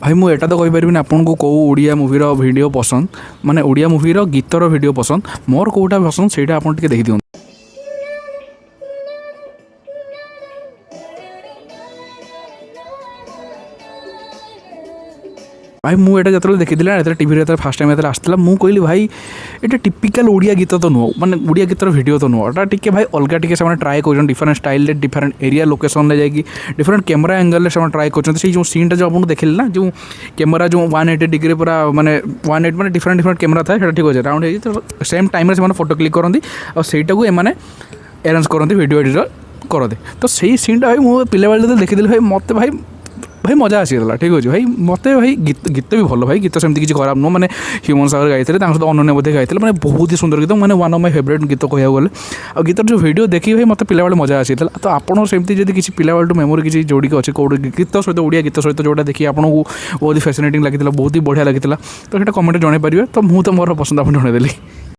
भाई मुझे तो कहीपरि आपन को कौ ओडिया मूवीर वीडियो पसंद माने ओडिया मूवीर गीतर वीडियो पसंद मोर कौटा पसंद से आप देखी दिखाँ। भाई मुझे जो देखी टीवी फास्ट टाइम आसला मुझे कहली भाई ये टिपिकल ओडिया गीत तो नुह माने ओडिया गीतर वीडियो तो नुह एटा टी भाई अलग टी से ट्राए कर different style different area location में जाकि डिफरेंट कैमेरा एंगल से ट्राए कर जो सीन जो आपको देखिले ना जो कैमेरा जो 180 डिग्री पूरा माने 180 माने डिफरेंट डिफरेंट कैमेरा था ठीक अच्छे राउंड है तो सेम टाइम से फोटो क्लिक करती और सहीटा को एमाने अरेंज करती वीडियो एडिटर करते तो सही सीनटा भाई मुझे पिला बेले जो देखीदी भाई मत भाई मजा आसीगला ठीक अच्छे भाई मत भाई गीत भी भल भाई गीत सेमती किसी खराब नुह मैंने ह्यूमन सागर गाई सहित अनन्या बोधे गाई मैंने बहुत ही सुंदर गीत मैंने वन ऑफ माय फेवरेट गीत कह गले और गीतर जो वीडियो देखी भाई मत पिला मजा आसीगला तो आपड़ सेमती जब किसी पिला मेमोरी किसी जोड़िक अच्छे कौट गीत सहित ओडिया गीत सहित जोटा देखिए आपको बहुत ही फैसिनेटिंग लगी बहुत ही बढ़िया लगी तो सीटा कमेंट जन पारे तो मुझे तो मोर पसंद आप जनईदेली।